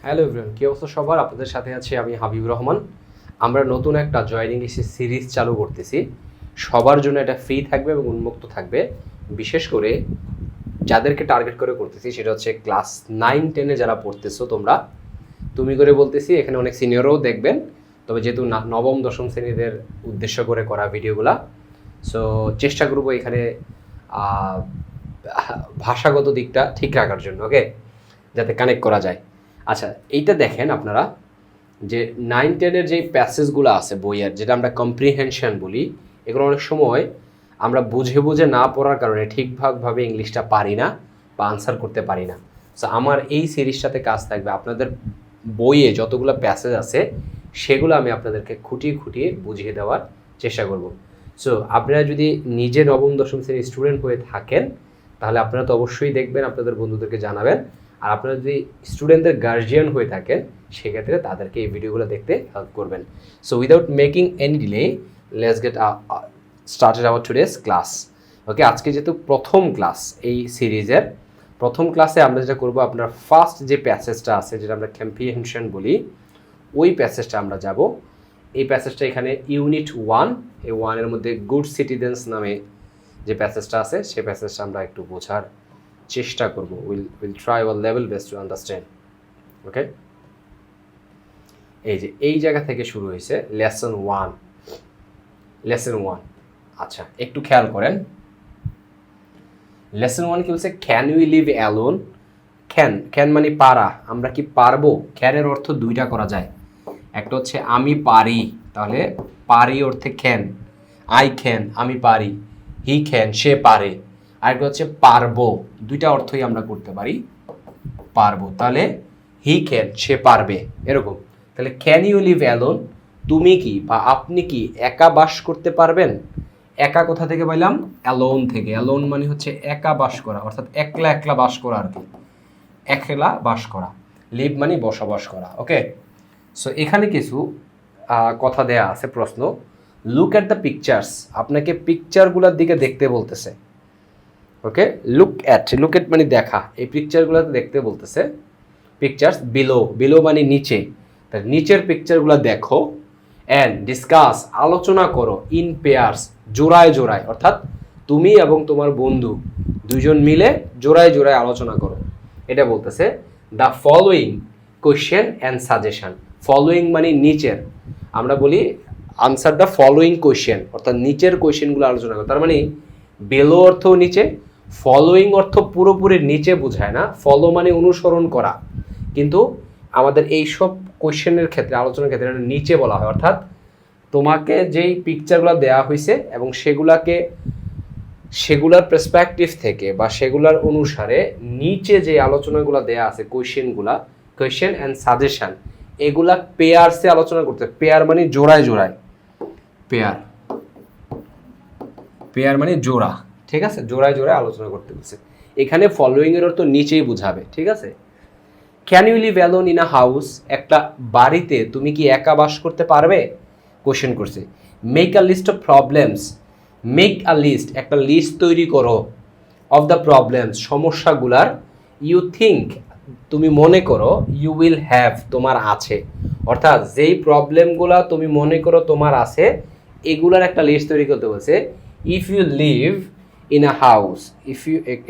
Hello everyone, কি অবস্থা সবার? আপনাদের সাথে আছি আমি হাবিবুর রহমান। আমরা নতুন একটা জয়েন ইংলিশের সিরিজ চালু করতেছি। সবার জন্য এটা ফ্রি থাকবে এবং উন্মুক্ত থাকবে। বিশেষ করে যাদেরকে টার্গেট করে করতেছি সেটা হচ্ছে ক্লাস 9-10-এ যারা পড়তেছো তোমরা। তুমি করে বলতেছি, এখানে অনেক সিনিয়রও দেখবেন, তবে যেহেতু নবম দশম শ্রেণীদের উদ্দেশ্য করে করা ভিডিওগুলা, সো চেষ্টা করবো এখানে ভাষাগত দিকটা ঠিক রাখার জন্য, ওকে, যাতে কানেক্ট করা যায়। আচ্ছা, এইটা দেখেন আপনারা যে 9-10-এর যে প্যাসেজগুলো আছে বইয়ের, যেটা আমরা কম্প্রিহেনশন বলি, এগুলো অনেক সময় আমরা বুঝে বুঝে না পড়ার কারণে ঠিকঠাকভাবে ইংলিশটা পারি না বা আনসার করতে পারি না। সো আমার এই সিরিজটাতে কাজ থাকবে আপনাদের বইয়ে যতগুলো প্যাসেজ আছে সেগুলো আমি আপনাদেরকে খুঁটিয়ে খুঁটিয়ে বুঝিয়ে দেওয়ার চেষ্টা করব। সো আপনারা যদি নিজে নবম দশম শ্রেণীর স্টুডেন্ট হয়ে থাকেন তাহলে আপনারা তো অবশ্যই দেখবেন, আপনাদের বন্ধুদেরকে জানাবেন। আর আপনারা যদি স্টুডেন্টদের গার্জিয়ান হয়ে থাকেন সেক্ষেত্রে তাদেরকে এই ভিডিওগুলো দেখতে হেল্প করবেন। So without making any delay, let's get started our today's class. Okay, আজকে যেহেতু প্রথম ক্লাস এই সিরিজের, প্রথম ক্লাসে আমরা যেটা করব, আপনার ফার্স্ট যে প্যাসেজটা আছে যেটা আমরা কম্প্রিহেনশন বলি, ওই প্যাসেজটা আমরা যাব। এই প্যাসেজটা এখানে ইউনিট 1, এই 1-এর মধ্যে গুড সিটিজেন্স নামে যে প্যাসেজটা আছে সেই প্যাসেজটা আমরা একটু বোঝার চেষ্টা করব। Will try our level best to understand. Okay, এই যে এই জায়গা থেকে শুরু হয়েছে লেসন 1। আচ্ছা, একটু খেয়াল করেন। লেসন 1 কি বলছে? Can we live alone. Can মানে পারা, আমরা কি পারবো? ক্যানের অর্থ দুইটা করা যায়, একটা হচ্ছে আমি পারি, তাহলে পারি অর্থে ক্যান, আই ক্যান আমি পারি, হি ক্যান সে পারে। আরেকটা হচ্ছে পারবো, দুইটা অর্থই আমরা করতে পারি, পারবো, তাহলে হি ক্যান সে পারবে, এরকম। তাহলে ক্যান ইউ লিভ অ্যালোন, তুমি কি বা আপনি কি একা বাস করতে পারবেন? একা কোথা থেকে পাইলাম? অ্যালোন থেকে। অ্যালোন মানে হচ্ছে একা বাস করা, অর্থাৎ একলা একলা বাস করা আর কি, একলা বাস করা। লিভ মানে বসবাস করা। ওকে, সো এখানে কিছু কথা দেয়া আছে, প্রশ্ন। লুক অ্যাট দ্য পিকচার্স, আপনাকে পিকচারগুলোর দিকে দেখতে বলতেছে। ওকে, লুক অ্যাট মানে দেখা, এই পিকচারগুলোতে দেখতে বলতেছে। পিকচার্স বিলো মানে নিচে, তার নিচের পিকচারগুলো দেখো। অ্যান্ড ডিসকাস আলোচনা করো, ইন পেয়ার্স জোড়ায় জোড়ায়, অর্থাৎ তুমি এবং তোমার বন্ধু দুইজন মিলে জোড়ায় জোড়ায় আলোচনা করো, এটা বলতেছে। The following question and suggestion. Following মানে নিচের, আমরা বলি আনসার দ্য ফলোয়িং কোয়েশ্চেন, অর্থাৎ নিচের কোয়েশ্চেনগুলো আলোচনা করো। তার মানে বেলো অর্থ নিচে, ফলোয়িং অর্থ পুরোপুরি নিচে বোঝায় না, ফলো মানে অনুসরণ করা, কিন্তু আমাদের এই সব কোয়েশ্চেনের ক্ষেত্রে, আলোচনার ক্ষেত্রে নিচে বলা হয়। অর্থাৎ তোমাকে যেই পিকচারগুলো দেওয়া হয়েছে এবং সেগুলার পার্সপেক্টিভ থেকে বা সেগুলার অনুসারে নিচে যে আলোচনাগুলো দেয়া আছে, কোয়েশ্চেন অ্যান্ড সাজেশন, এগুলা পেয়ারসে আলোচনা করতে। পেয়ার মানে জোড়ায় জোড়ায়, পেয়ার মানে জোড়া, ঠিক আছে, জোড়ায় জোড়ায় আলোচনা করতে বলছে। এখানে ফলোয়িং এর অর্থ নিচেই বুঝাবে, ঠিক আছে। Can you live alone in a house, একটা বাড়িতে তুমি কি একা বাস করতে পারবে? কোশ্চেন করছে। Make a list of problems, make a list একটা লিস্ট তৈরি করো, অফ দ্য প্রবলেমস সমস্যাগুলার, ইউ থিঙ্ক তুমি মনে করো, ইউ উইল হ্যাভ তোমার আছে, অর্থাৎ যেই প্রবলেমগুলা তুমি মনে করো তোমার আছে এগুলার একটা লিস্ট তৈরি করতে বলছে। If you live in a house,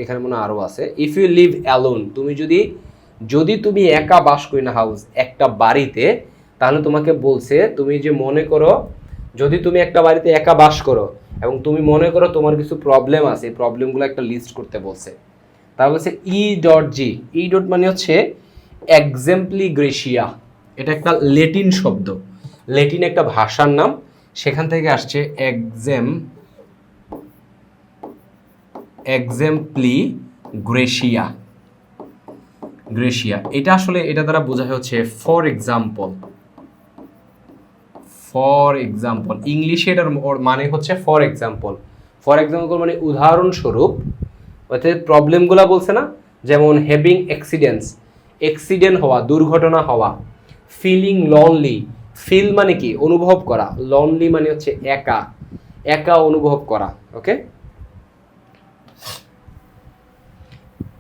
এখানে মনে আরও আছে, ইফ ইউ লিভ অ্যালোন, তুমি যদি তুমি একা বাস করি না হাউস, একটা বাড়িতে, তাহলে তোমাকে বলছে তুমি যে মনে করো, যদি তুমি একটা বাড়িতে একা বাস করো এবং তুমি মনে করো তোমার কিছু প্রবলেম আছে, এই প্রবলেমগুলো একটা লিস্ট করতে বলছে। তার বলছে ই ডট মানে হচ্ছে এক্সাম্পলি গ্রেসিয়া, এটা একটা লেটিন শব্দ, লেটিন একটা ভাষার নাম, সেখান থেকে আসছে এক্সাম্পলি গ্রেসিয়া। এটা আসলে এটা দ্বারা বোঝা হচ্ছে ফর এক্সাম্পল, ইংলিশে এটার মানে হচ্ছে ফর এক্সাম্পল মানে উদাহরণস্বরূপ। অর্থাৎ প্রবলেমগুলো বলছে না, যেমন হ্যাভিং অ্যাক্সিডেন্ট হওয়া, দুর্ঘটনা হওয়া। ফিলিং লনলি, ফিল মানে কি অনুভব করা, লনলি মানে হচ্ছে একা অনুভব করা। ওকে,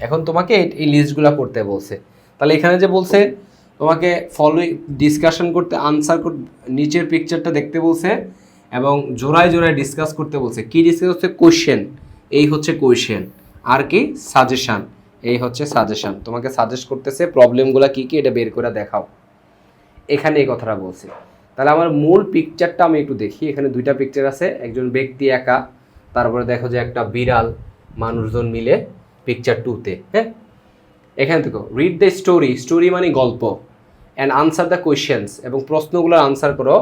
এখন তোমাকে এই লিস্টগুলো করতে বলছে। তাহলে এখানে যে বলছে তোমাকে ডিসকাশন করতে, আনসার নিচের পিকচারটা দেখতে বলছে এবং জোড়ায় জোড়ায় ডিসকাস করতে বলছে। কি ডিসকাস হচ্ছে? কোয়েশ্চেন, এই হচ্ছে কোয়েশ্চেন, আর কি সাজেশন, এই হচ্ছে সাজেশন। তোমাকে সাজেস্ট করতেছে প্রবলেমগুলো কি কি এটা বের করে দেখাও, এখানে এই কথাটা বলছে। তাহলে আমার মূল পিকচারটা আমি একটু দেখি। এখানে দুইটা পিকচার আছে, একজন ব্যক্তি একা, তারপরে দেখো যে একটা বিড়াল, মানুষজন মিলে পিকচার 2-তে। হ্যাঁ, এখান থেকে রিড দ্য স্টোরি, স্টোরি মানে গল্প, অ্যান্ড আনসার দ্য কোয়েশ্চেন্স, এবং প্রশ্নগুলোর আনসার করো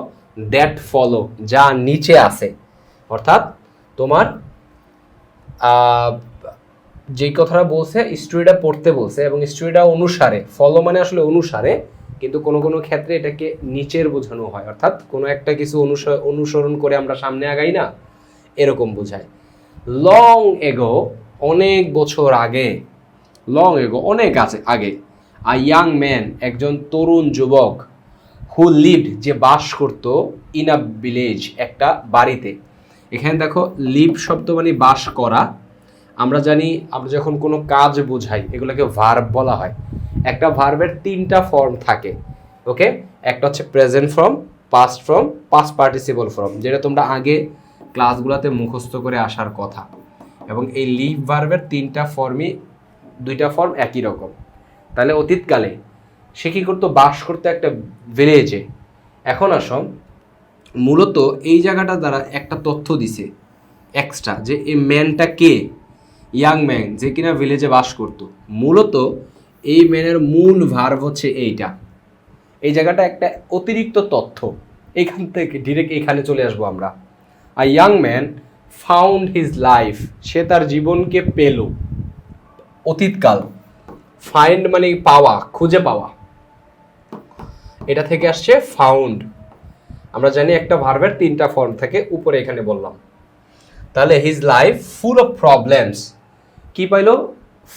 দ্যাট ফলো, যা নিচে আছে। অর্থাৎ তোমার যেই কথাটা বলছে স্টোরিটা পড়তে বলছে এবং স্টোরিটা অনুসারে, ফলো মানে আসলে অনুসারে, কিন্তু কোনো কোনো ক্ষেত্রে এটাকে নিচের বোঝানো হয়, অর্থাৎ কোনো একটা কিছু অনুসরণ করে আমরা সামনে আগাই না, এরকম বোঝায়। লং এগো, অনেক বছর আগে, লং এগো অনেক আগে, আ ইয়াং ম্যান, একজন তরুণ যুবক, হু লিভড, যে বাস করত, ইন আ ভিলেজ, একটা বাড়িতে। এখানে দেখো লিভ শব্দ মানে বাস করা। আমরা জানি আমরা যখন কোনো কাজ বোঝাই এগুলোকে ভার্ব বলা হয়। একটা ভার্বের 3টা ফর্ম থাকে, ওকে। একটা হচ্ছে present form, past form, past participle form, যেটা তোমরা আগে ক্লাসগুলোতে মুখস্থ করে আসার কথা। এবং এই লিভ ভার্বের 3টা ফর্মই, 2টা ফর্ম একই রকম। তাহলে অতীতকালে সে কী করতো? বাস করতো একটা ভিলেজে। এখন আসো, মূলত এই জায়গাটা দ্বারা একটা তথ্য দিছে এক্সট্রা, যে এই ম্যানটা কে? ইয়াং ম্যান, যে কিনা ভিলেজে বাস করতো। মূলত এই ম্যানের মূল ভার্ব হচ্ছে এইটা, এই জায়গাটা একটা অতিরিক্ত তথ্য, এইখান থেকে ডিরেক্ট এখানে চলে আসবো আমরা। A young man found his life, সে তার জীবনকে পেল। অতীতকাল, ফাইন্ড মানে পাওয়া, খুঁজে পাওয়া, এটা থেকে আসছে ফাউন্ড। আমরা জানি একটা ভার্বের 3টা ফর্ম থাকে, উপরে এখানে বললাম। তাহলে his life full of problems, কি পাইলো?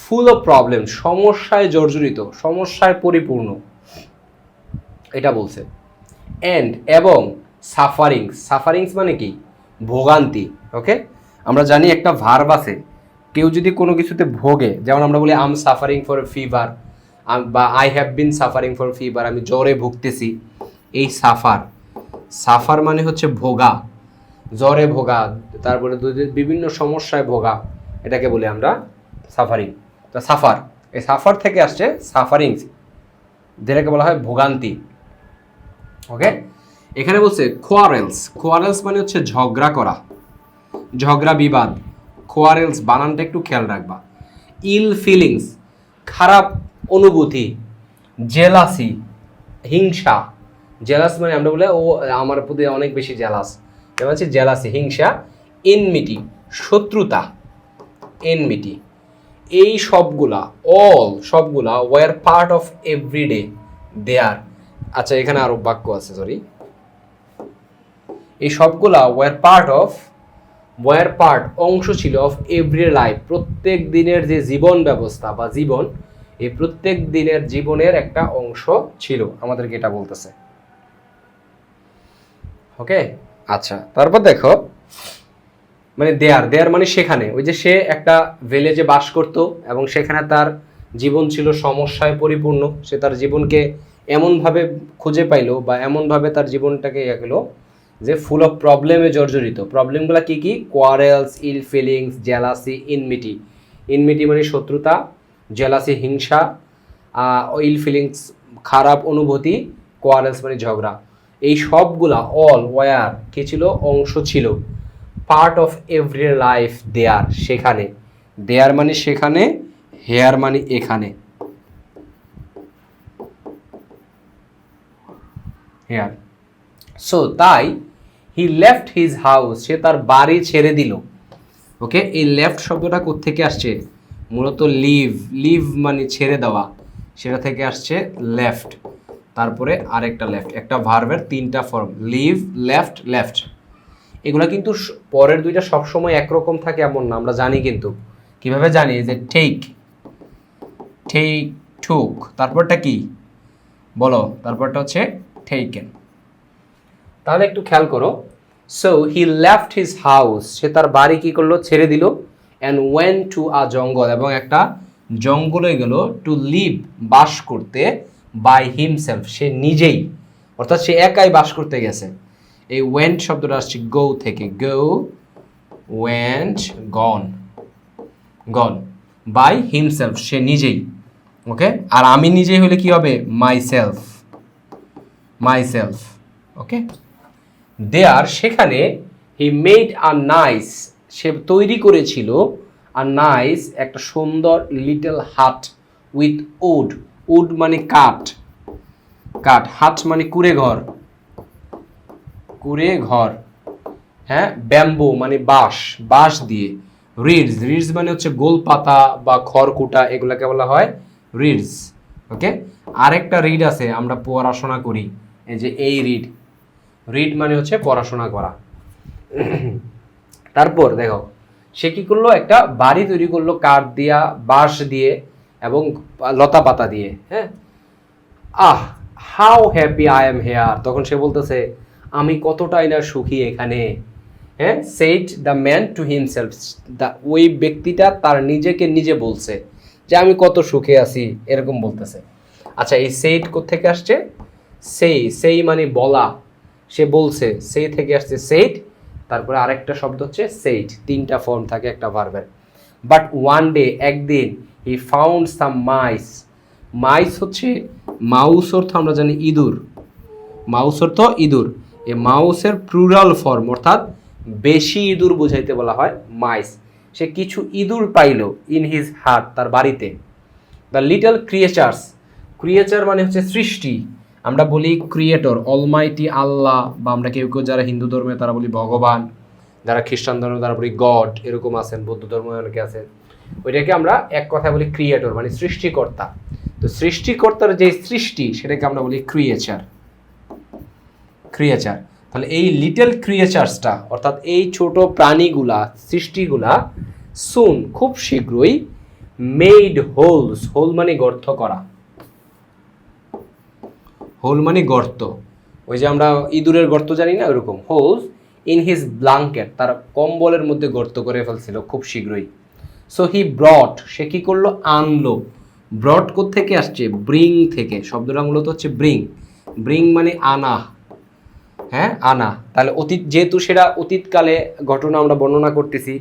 ফুল অফ প্রবলেম, সমস্যায় জর্জরিত, সমস্যায় পরিপূর্ণ, এটা বলছে। এন্ড, এবং সাফারিংস, সাফারিংস মানে কি? ভোগান্তি, ওকে। আমরা জানি একটা ভার্ব আছে, কেউ যদি কোনো কিছুতে ভোগে, যেমন আমরা বলি আম সাফারিং ফর ফিভার, বা I have been suffering for fever, আমি জ্বরে ভুগতেছি। এই সাফার, সাফার মানে হচ্ছে ভোগা, জ্বরে ভোগা, তারপরে বিভিন্ন সমস্যায় ভোগা, এটাকে বলি আমরা সাফারিং। তো সাফার, এই সাফার থেকে আসছে সাফারিংস, যেটাকে বলা হয় ভোগান্তি, ওকে। এখানে বলছে কোয়ারেলস, কোয়ারেলস মানে হচ্ছে ঝগড়া করা, ঝগড়া বিবাদ। কোয়ারেলস বানানটা একটু খেয়াল রাখবা। ইল ফিলিংস, খারাপ অনুভূতি। জেলাসি, হিংসা, জেলাস মানে আমরা বলে ও আমার প্রতি অনেক বেশি জেলাস, যেমন হচ্ছে জেলাসি, হিংসা। এনমিটি, শত্রুতা, এনমিটি। এই সবগুলা, অল সবগুলা, ওয়ার পার্ট অফ এভরিডে দেয়ার। আচ্ছা, এখানে আরো বাক্য আছে, সরি। এই সবগুলা ওয়ার পার্ট অংশ ছিল, অফ এভরি লাইফ, প্রত্যেক দিনের যে জীবন ব্যবস্থা বা জীবন, এই প্রত্যেক দিনের জীবনের একটা অংশ ছিল, আমাদেরকে এটা বলতেছে, ওকে। আচ্ছা, তারপর দেখো, মানে দেয়ার মানে সেখানে, ওই যে সে একটা ভিলেজে বাস করত এবং সেখানে তার জীবন ছিল সমস্যায় পরিপূর্ণ। সে তার জীবনকে এমনভাবে খুঁজে পাইলো বা এমনভাবে তার জীবনটাকে ইয়ে গেলো যে ফুল অফ প্রবলেমে জর্জরিত। প্রবলেমগুলো কি কি? কোয়ারেলস, ইল ফিলিংস, জেলাসি, ইনমিটি। ইনমিটি মানে শত্রুতা, জেলাসি হিংসা, ইল ফিলিংস খারাপ অনুভূতি, কোয়ারেলস মানে ঝগড়া। এই সবগুলা অল ওয়ার কি ছিল? অংশ ছিল, পার্ট অফ এভরি লাইফ দেয়ার, সেখানে। দেয়ার মানে সেখানে, হেয়ার মানে এখানে, হেয়ার। সো তাই হি লেফট হিজ হাউস, সে তার বাড়ি ছেড়ে দিল, ওকে। এই লেফট শব্দটা কোত্থেকে আসছে? মূলত লিভ, লিভ মানে ছেড়ে দেওয়া, সেটা থেকে আসছে লেফট। তারপরে আরেকটা লেফট, একটা ভার্বের 3টা ফর্ম, লিভ, লেফট, লেফট। এগুলা কিন্তু পরের 2টা সবসময় একরকম থাকে এমন না, আমরা জানি। কিন্তু কিভাবে জানি? যে টেক, টেক, টুক, তারপরটা কি বলো? তারপরটা হচ্ছে টেকেন। তাহলে একটু খেয়াল করো। So he left his house, সে তার বাড়ি কি করলো? ছেড়ে দিল। অ্যান্ড ওয়েন্ট টু আ জঙ্গল, এবং একটা জঙ্গলে গেল। টু লিভ, বাস করতে। বাই হিমসেলফ, সে নিজেই, অর্থাৎ সে একাই বাস করতে গেছে। এই ওয়েন্ট শব্দটা আসছে গো থেকে, go went, gone, gone by himself, সে নিজেই। ওকে, আর আমি নিজেই হলে কি হবে? Myself, myself. ওকে, দেয়ার, সেখানে, হি মেড আ নাইস, সে তৈরি করেছিল, আ নাইস, একটা সুন্দর, লিটল হাট উইথ উড, উড মানে কাঠ, কাঠ, হাট মানে কুড়ে ঘর, কুড়ে ঘর, হ্যাঁ, ব্যাম্বো মানে বাঁশ, বাঁশ দিয়ে, রিডস, রিডস মানে হচ্ছে গোল পাতা বা খড়কুটা, এগুলাকে বলা হয় রিডস। ওকে, আরেকটা রিড আছে, আমরা পড়াশোনা করি, এই যে এই রিড, রিড মানে হচ্ছে পড়াশোনা করা। তারপর দেখো সে কি করলো, একটা বাড়ি তৈরি করলো কাঠ দিয়া, বাঁশ দিয়ে এবং লতা পাতা দিয়ে। হ্যাঁ, ah, how happy I am here, তখন সে বলতেছে আমি কতটাই না সুখী এখানে। হ্যাঁ, said the man to himself, ওই ব্যক্তিটা তার নিজেকে নিজে বলছে যে আমি কত সুখে আছি, এরকম বলতেছে। আচ্ছা, এই সেইড কোত্থেকে আসছে? সেই, সেই মানে বলা, সে বলছে, সেই থেকে আসছে সেইড, তারপরে আরেকটা শব্দ হচ্ছে সেইড, তিনটা ফর্ম থাকে একটা ভার্বের। বাট ওয়ান ডে, একদিন, হি ফাউন্ড সাম মাইস, মাইস হচ্ছে, মাউস অর্থ আমরা জানি ইঁদুর, মাউস অর্থ ইঁদুর, এই মাউসের প্লুরাল ফর্ম, অর্থাৎ বেশি ইঁদুর বোঝাইতে বলা হয় মাইস। সে কিছু ইঁদুর পাইল, ইন হিজ হার্ট, তার বাড়িতে। দ্য লিটল ক্রিয়েচার্স, ক্রিয়েচার মানে হচ্ছে সৃষ্টি, আমরা বলি ক্রিয়েটর, অলমাইটি আল্লাহ, বা আমরা কেউ কেউ যারা হিন্দু ধর্মে তারা বলি ভগবান, যারা খ্রিস্টান ধর্মে তারা বলি গড, এরকম আছেন, বৌদ্ধ ধর্মে অনেকে আছেন, ওইটাকে আমরা এক কথায় বলি ক্রিয়েটর, মানে সৃষ্টিকর্তা। তো সৃষ্টিকর্তার যে সৃষ্টি সেটাকে আমরা বলি ক্রিয়েচার, ক্রিয়েচার। তাহলে এই লিটল ক্রিয়েচার্সটা, অর্থাৎ এই ছোট প্রাণীগুলা, সৃষ্টিগুলা, সুন, খুব শীঘ্রই, মেড হোলস, হোল মানে গর্ত করা, হোল মানে গর্ত, ওই যে আমরা ইঁদুরের গর্ত জানি না, ওরকম, হোলস ইন হিজ ব্ল্যাঙ্কেট, তার কম্বলের মধ্যে গর্ত করে ফেলছিল খুব শীঘ্রই। সো হি ব্রট, সে কি করলো? আনলো। ব্রট কোত্থেকে আসছে? ব্রিং থেকে, শব্দটা মূলত হচ্ছে ব্রিং, ব্রিং মানে আনা। হ্যাঁ, আনা। তাহলে অতীত, যেহেতু সেটা অতীতকালে ঘটনা আমরা বর্ণনা করতেছি,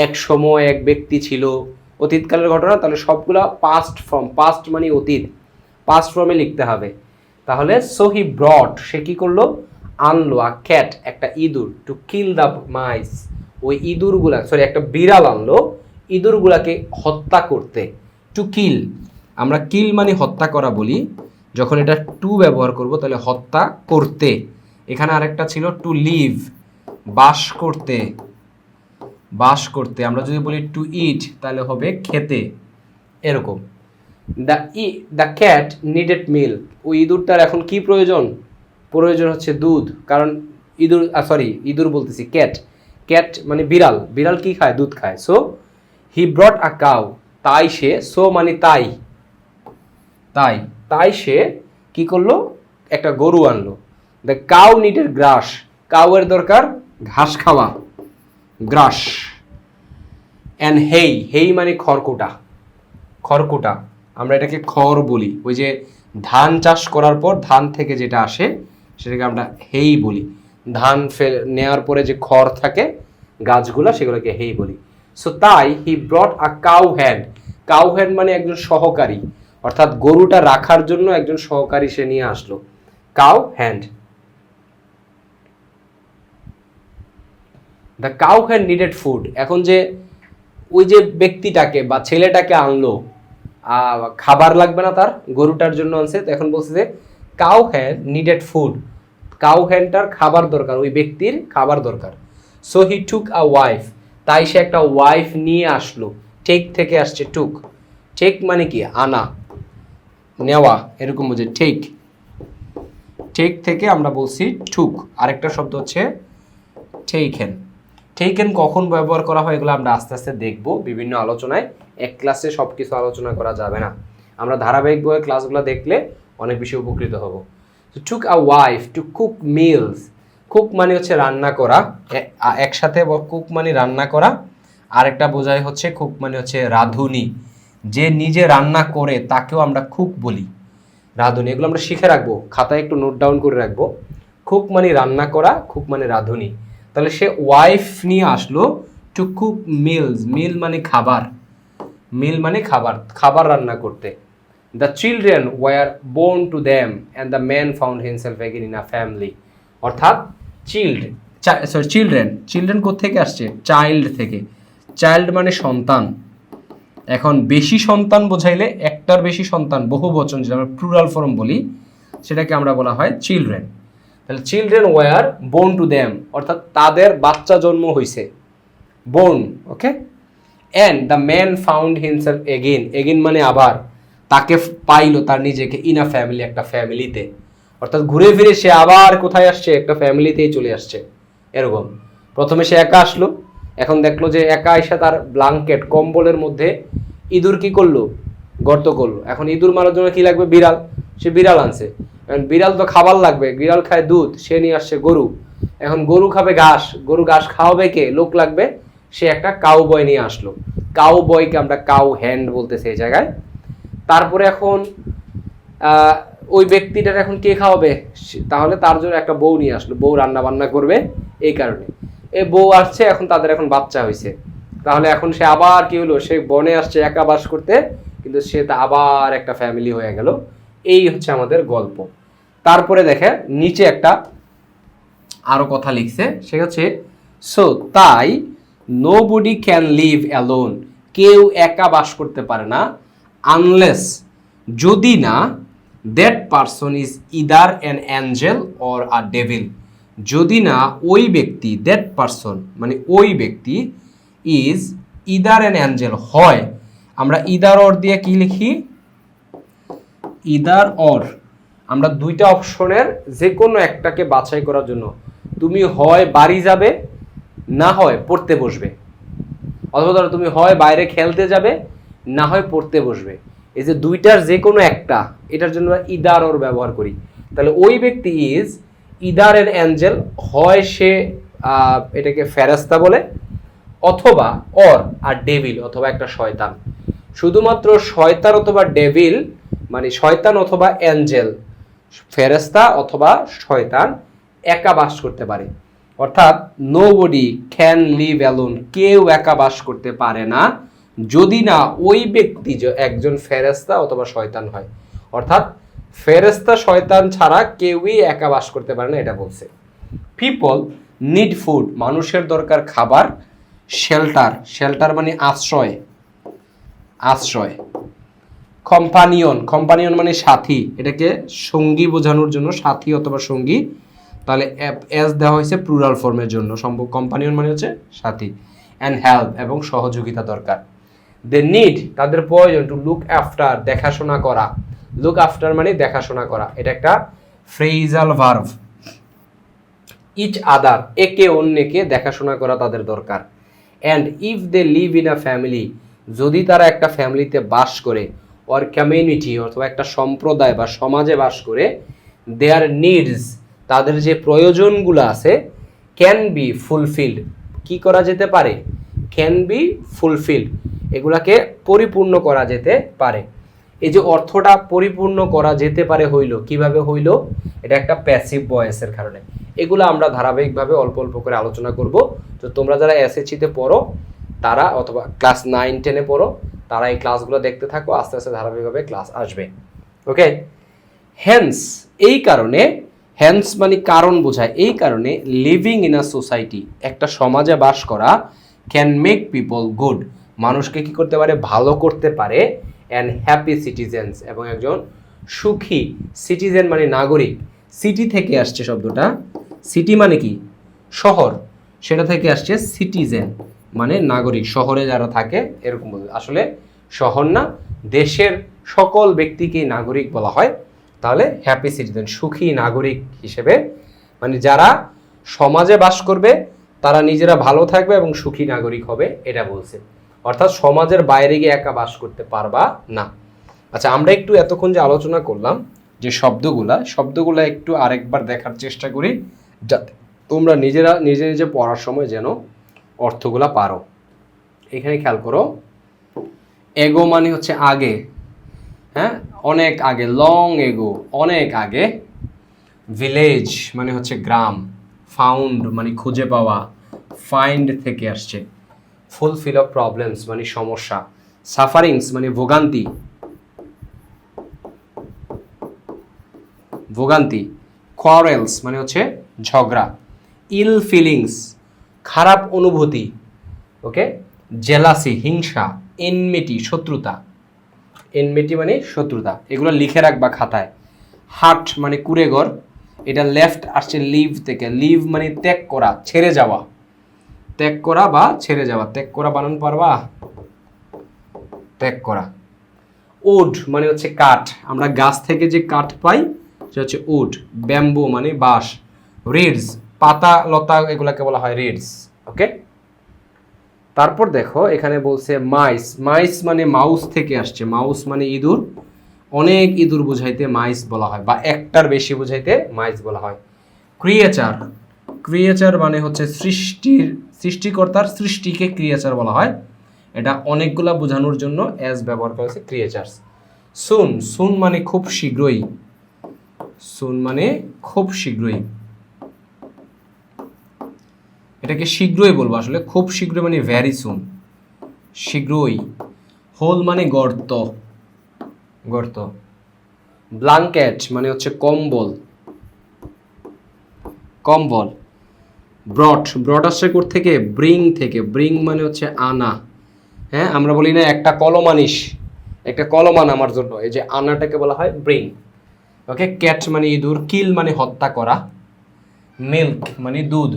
এক সময় এক ব্যক্তি ছিল, অতীতকালের ঘটনা, তাহলে সবগুলা পাস্ট ফর্ম, পাস্ট মানে অতীত, পাস্ট ফর্মে লিখতে হবে। তাহলে সো হি ব্রট, সে কি করলো? আনলো, আ ক্যাট, একটা ইঁদুর, টু কিল দ্য মাইস, ওই ইঁদুরগুলা, সরি, একটা বিড়াল আনলো ইঁদুরগুলাকে হত্যা করতে। টু কিল, আমরা কিল মানে হত্যা করা বলি, যখন এটা টু ব্যবহার করব তাহলে হত্যা করতে। এখানে আরেকটা ছিল টু লিভ, বাস করতে, বাস করতে। আমরা যদি বলি টু ইট তাহলে হবে খেতে, এরকম। দ্য ক্যাট নিডেড মিল্ক, ওই ইঁদুরটার এখন কি প্রয়োজন? প্রয়োজন হচ্ছে দুধ, কারণ ইঁদুর, সরি ইঁদুর বলতেছি, ক্যাট, ক্যাট মানে বিড়াল, বিড়াল কি খায়? দুধ খায়। So he brought a cow, তাই সে, সো মানে তাই, তাই, তাই সে কি করলো? একটা গরু আনলো। দ্য কাউ নিডেড গ্রাস, কাউয়ের দরকার ঘাস খাওয়া, গ্রাস। অ্যান্ড হেই, হেই মানে খড়কুটা, খড়কুটা, আমরা এটাকে খড় বলি, ওই যে ধান চাষ করার পর ধান থেকে যেটা আসে সেটাকে আমরা হেই বলি, ধান নেওয়ার পরে যে খড় থাকে গাছগুলা, সেগুলোকে হেই বলি। সো তাই he brought a cow hand, cow hand মানে একজন সহকারী, অর্থাৎ গরুটা রাখার জন্য একজন সহকারী সে নিয়ে আসলো, cow hand. The cow hand needed food, এখন যে ওই যে ব্যক্তিটাকে বা ছেলেটাকে আনলো, খাবার লাগবে না তার, গরুটার জন্য আনছে, তো এখন বলছে যে cow hand needed food, cow হ্যান্ডটার খাবার দরকার, ওই ব্যক্তির খাবার দরকার। So he took a wife, তাই সে একটা ওয়াইফ নিয়ে আসলো, টেক থেকে আসছে টুক, টেক মানে কি? আনা, নেওয়া, এরকম বুঝে টেক, টেক থেকে আমরা বলছি টুক। আরেকটা শব্দ হচ্ছে টেকেন, টেকেন কখন ব্যবহার করা হয় এগুলো আমরা আস্তে আস্তে দেখব বিভিন্ন আলোচনায়, এক ক্লাসে সব কিছু আলোচনা করা যাবে না, আমরা ধারাবাহিকভাবে ক্লাসগুলো দেখলে অনেক বেশি উপকৃত হব। Took a wife to cook meals, cook মানে হচ্ছে রান্না করা, একসাথে কুক মানে রান্না করা, আরেকটা বোঝায় হচ্ছে কুক মানে হচ্ছে রাঁধুনি, যে নিজে রান্না করে তাকেও আমরা কুক বলি, রাঁধুনি, এগুলো আমরা শিখে রাখবো, খাতায় একটু নোট ডাউন করে রাখবো। কুক মানে রান্না করা, কুক মানে রাঁধুনি। তাহলে সে ওয়াইফ নিয়ে আসলো টু কুক মিলস, মিল মানে খাবার, মিল মানে খাবার, খাবার রান্না করতে। The children were born to them and the man found himself again in a family. অর্থাৎ চিলড্রেন, চিলড্রেন কোত্থেকে আসছে? চাইল্ড থেকে। চাইল্ড মানে সন্তান। এখন বেশি সন্তান বোঝাইলে, একটার বেশি সন্তান, বহু বচন যেটা আমরা প্লুরাল ফর্ম বলি, সেটাকে আমরা বলা হয় চিলড্রেন। তাহলে children were born to them, অর্থাৎ তাদের বাচ্চা জন্ম হয়েছে, born, okay. And the man found himself again, again মানে আবার, তাকে পাইলো তার নিজেকে ইন আ ফ্যামিলি, একটা ফ্যামিলিতে। অর্থাৎ ঘুরে ফিরে সে আবার কোথায় আসছে? একটা ফ্যামিলিতেই চলে আসছে। এরকম প্রথমে সে একা আসলো, এখন দেখলো যে একা এসে তার ব্ল্যাঙ্কেট কম্বলের মধ্যে ইঁদুর কি করলো? গর্ত করলো। এখন ইঁদুর মারার জন্য কি লাগবে? বিড়াল। সে বিড়াল আনছে। এখন বিড়াল তো খাবার লাগবে, বিড়াল খায় দুধ, সে নিয়ে আসছে গরু। এখন গরু খাবে ঘাস, গরু ঘাস খাওয়াবে কে? লোক লাগবে, সে একটা কাউ বয় নিয়ে আসলো। কাউ বয়কে আমরা কাউ হ্যান্ড বলতেছি এই জায়গায়। তারপরে এখন ওই ব্যক্তিটার এখন কে খাওয়াবে? তাহলে তার জন্য একটা বউ নিয়ে আসলো, বউ রান্না বান্না করবে। এই কারণে এই বউ আসছে, এখন তাদের এখন বাচ্চা হয়েছে। তাহলে এখন সে আবার কি হলো? সে বনে আসছে একা বাস করতে, কিন্তু সে তা আবার একটা ফ্যামিলি হয়ে গেল। এই হচ্ছে আমাদের গল্প। তারপরে দেখে নিচে একটা আরো কথা লিখছে, সে হচ্ছে সো তাই নোবডি ক্যান লিভ অ্যালোন, কেউ একা বাস করতে পারে না, আনলেস, যদি না, that person is either an Angel or a devil, যদি না ওই ব্যক্তি, দ্যাট পারসন মানে ওই ব্যক্তি, ইজ ইদার অ্যান অ্যাঞ্জেল হয়, আমরা ইদার অর দিয়ে কি লিখি? ইদার অর, আমরা দুইটা অপশনের যে কোনো একটাকে বাছাই করার জন্য, তুমি হয় বাড়ি যাবে, না হয় পড়তে বসবে। অথবা ধরো তুমি হয় বাইরে খেলতে যাবে, না হয় পড়তে বসবে। এই যে দুইটার যে কোনো একটা, এটার জন্য আমরা ইদার অর ব্যবহার করি। তাহলে ওই ব্যক্তি ইজ ইদার এন অ্যাঞ্জেল, হয় সে এটাকে ফেরেশতা বলে, অথবা অর আর ডেভিল, অথবা একটা শয়তান। শুধুমাত্র শয়তান অথবা ডেভিল মানে শয়তান অথবা অ্যাঞ্জেল, ফেরেশতা অথবা শয়তান একা বাস করতে পারে। অর্থাৎ নোবডি ক্যান লিভ অ্যালোন, কেউ একা বাস করতে পারে না, যদি না ওই ব্যক্তি একজন ফেরেশতা অথবা শয়তান হয়। অর্থাৎ ফেরেশতা শয়তান ছাড়া কেউই একা বাস করতে পারে না, এটা বলছে। পিপল নিড ফুড, মানুষের দরকার খাবার। শেল্টার, শেল্টার মানে আশ্রয়, আশ্রয়। কম্পানিয়ন, কম্পানিয়ন মানে সাথী, এটাকে সঙ্গী বোঝানোর জন্য, সাথী অথবা সঙ্গী। তাহলে এস দেওয়া হয়েছে প্লুরাল ফর্মের জন্য, সম্ভব কম্পানিয়ন মানে হচ্ছে সাথী। অ্যান্ড হেল্প, এবং সহযোগিতা দরকার। দে নিড, তাদের প্রয়োজন, টু লুক আফটার, দেখাশোনা করা। লুক আফটার মানে দেখাশোনা করা, এটা একটা ফ্রেজাল ভার্ব। ইচ আদার, একে অন্যকে দেখাশোনা করা তাদের দরকার। And if they live in a family, যদি তারা একটা ফ্যামিলিতে বাস করে, অর কমিউনিটি অথবা একটা সম্প্রদায় বা সমাজে বাস করে, দেয়ার নিডস, তাদের যে প্রয়োজনগুলো আছে, ক্যান বি ফুলফিল্ড, কি করা যেতে পারে? ক্যান বি ফুলফিল্ড, এগুলাকে পরিপূর্ণ করা যেতে পারে। এই যে অর্থটা পরিপূর্ণ করা যেতে পারে হইল, কিভাবে হইল? এটা একটা প্যাসিভ ভয়েসের কারণে। এগুলো আমরা ধারাবাহিকভাবে অল্প অল্প করে আলোচনা করব। তো তোমরা যারা এসএসসিতে পড়ো তারা, অথবা ক্লাস 9-10-এ পড়ো, তারা এই ক্লাসগুলো দেখতে থাকো, আস্তে আস্তে ধারাবাহিকভাবে ক্লাস আসবে। ওকে। হেন্স, এই কারণে, হেন্স মানে কারণ বোঝায়, এই কারণে লিভিং ইন আ সোসাইটি, একটা সমাজে বাস করা, ক্যান মেক পিপল গুড, মানুষকে কি করতে পারে? ভালো করতে পারে। অ্যান্ড হ্যাপি সিটিজেন্স, এবং একজন সুখী সিটিজেন মানে নাগরিক। সিটি থেকে আসছে শব্দটা, সিটি মানে কি? শহর, সেটা থেকে আসছে সিটিজেন মানে নাগরিক, শহরে যারা থাকে এরকম বলে। আসলে শহর না, দেশের সকল ব্যক্তিকেই নাগরিক বলা হয়। তাহলে হ্যাপি সিটিজেন, সুখী নাগরিক হিসেবে, মানে যারা সমাজে বাস করবে তারা নিজেরা ভালো থাকবে এবং সুখী নাগরিক হবে, এটা বলছে। অর্থাৎ সমাজের বাইরে গিয়ে একা বাস করতে পারবা না। আচ্ছা, আমরা একটু এতক্ষণ যে আলোচনা করলাম যে শব্দগুলা একটু আরেকবার দেখার চেষ্টা করি, যাতে তোমরা নিজেরা নিজে নিজে পড়ার সময় যেন অর্থগুলা পারো। এখানে খেয়াল করো, এগো মানে হচ্ছে আগে, হ্যাঁ, অনেক আগে, লং এগো, অনেক আগে। ভিলেজ মানে হচ্ছে গ্রাম, ফাউন্ড মানে খুঁজে পাওয়া, ফাইন্ড থেকে আসছে। ফুলফিল অফ প্রবলেমস মানে সমস্যা, সাফারিংস মানে ভোগান্তি, ভোগান্তি, কোয়ারেলস মানে হচ্ছে ঝগড়া, ইল ফিলিংস খারাপ অনুভূতি, ওকে, জেলাসি হিংসা, এনমিটি শত্রুতা, এনমিটি মানে শত্রুতা, এগুলো লিখে রাখবা খাতায়। হার্ট মানে কুড়েঘর, এটা লেফট আসছে লিভ থেকে, লিভ মানে ত্যাগ করা, ছেড়ে যাওয়া, ত্যাগ করা বা ছেড়ে যাওয়া, ত্যাগ করা বানান পারবা, ত্যাগ করা। উড মানে হচ্ছে কাঠ, আমরা গাছ থেকে যে কাঠ পাই সেটা হচ্ছে উড। ব্যাম্বু মানে বাঁশ। রিডস পাতা লতা, এগুলাকে বলা হয় রিডস, ওকে। তারপর দেখো এখানে বলছে মাইস, মাইস মানে মাউস থেকে আসছে, মাউস মানে ইঁদুর, অনেক ইঁদুর বুঝাইতে মাইস বলা হয়, বা একটার বেশি বুঝাইতে মাইস বলা হয়। ক্রিয়েচার, ক্রিয়েচার মানে হচ্ছে সৃষ্টির, সৃষ্টিকর্তার সৃষ্টিকে ক্রিয়েচার বলা হয়, এটা অনেকগুলা বোঝানোর জন্য অ্যাজ ব্যবহার করা হয়েছে ক্রিয়েচার্স। সুন, সুন মানে খুব শীঘ্রই, সুন মানে খুব শীঘ্রই, এটাকে শীঘ্রই বলবো আসলে, খুব শীঘ্রই মানে ভ্যারি সুন, শীঘ্রই। হোল মানে গর্ত, গর্ত। ব্ল্যাঙ্কেট মানে হচ্ছে কম্বল, কম্বল। ব্রড, ব্রড আসছে কোথা থেকে, ব্রিং থেকে, ব্রিং মানে হচ্ছে আনা। হ্যাঁ, আমরা বলি না একটা কলম আনিস, একটা কলম আন আমার জন্য, এই যে আনাটাকে বলা হয় ব্রিং, ওকে। ক্যাট মানে ইঁদুর, কিল মানে হত্যা করা, মিল্ক মানে দুধ,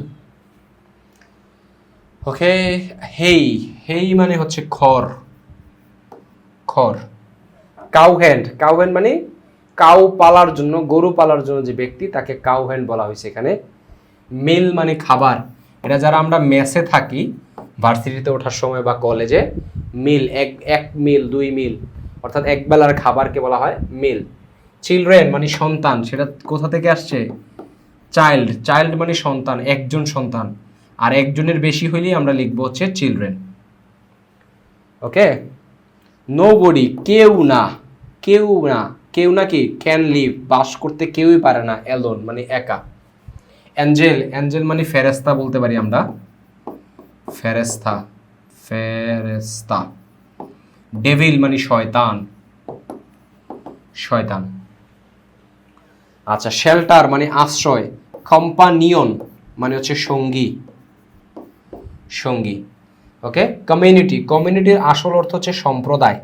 ওকে। হেই, হেই মানে হচ্ছে খড়, খড়। কাউ হ্যান্ড, কাউ হ্যান্ড মানে কাউ পালার জন্য, গরু পালার জন্য যে ব্যক্তি তাকে কাউ হ্যান্ড বলা হয়েছে এখানে। মিল মানে খাবার, এটা যারা আমরা মেসে থাকি ভার্সিটিতে ওঠার সময় বা কলেজে, মিল এক এক মিল, দুই মিল, অর্থাৎ এক বেলার খাবারকে বলা হয় মিল। চিলড্রেন মানে সন্তান, সেটা কোথা থেকে আসছে, চাইল্ড, চাইল্ড মানে সন্তান, একজন সন্তান, আর একজনের বেশি হইলেই আমরা লিখবো হচ্ছে চিলড্রেন, ওকে। নোবডি কেউ না, কেউ না, কেউ না কি ক্যান লিভ বাস করতে কেউই পারে না, অ্যালোন মানে একা। অ্যাঞ্জেল, অ্যাঞ্জেল মানে ফেরেস্তা বলতে পারি আমরা, ফেরেস্তা, ফেরেস্তা। ডেভিল মানে শয়তান, শয়তান। আচ্ছা, শেল্টার মানে আশ্রয়, কম্পানিয়ন মানে হচ্ছে সঙ্গী, সঙ্গী, ওকে। কমিউনিটি, কমিউনিটির আসল অর্থ হচ্ছে সম্প্রদায়,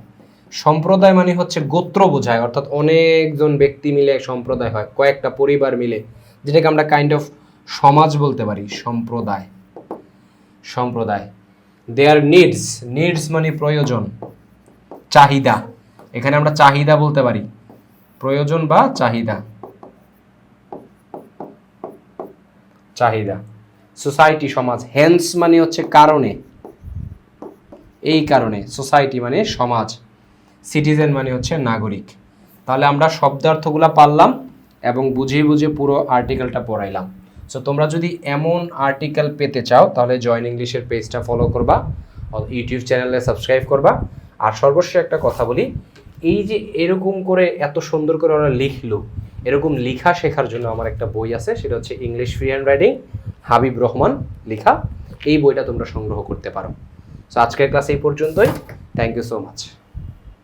সম্প্রদায় মানে হচ্ছে গোত্র বোঝায়, অর্থাৎ অনেকজন ব্যক্তি মিলে এক সম্প্রদায় হয়, কয়েকটা পরিবার মিলে, যেটাকে আমরা কাইন্ড অফ সমাজ বলতে পারি, সম্প্রদায়, সম্প্রদায়। দেয়ার নিডস, নিডস মানে প্রয়োজন, চাহিদা, এখানে আমরা চাহিদা বলতে পারি, প্রয়োজন বা চাহিদা, চাহিদা। সোসাইটি সমাজ, হেন্স মানে হচ্ছে কারণে, এই কারণে, সোসাইটি মানে সমাজ। সিটিজেন মানে হচ্ছে নাগরিক। তাহলে আমরা শব্দার্থগুলো পারলাম এবং বুঝে বুঝে পুরো আর্টিকেলটা পড়াইলাম। সো তোমরা যদি এমন আর্টিকেল পেতে চাও তাহলে জয়েন ইংলিশের পেজটা ফলো করবা, ইউটিউব চ্যানেলে সাবস্ক্রাইব করবা। আর সর্বশেষ একটা কথা বলি, এই যে এরকম করে এত সুন্দর করে ওরা লিখলো, এরকম লেখা শেখার জন্য আমার একটা বই আছে, সেটা হচ্ছে English free hand writing, Habib Rahman লেখা। এই বইটা তোমরা সংগ্রহ করতে পারো। সো আজকের ক্লাস এই পর্যন্তই। Thank you so much.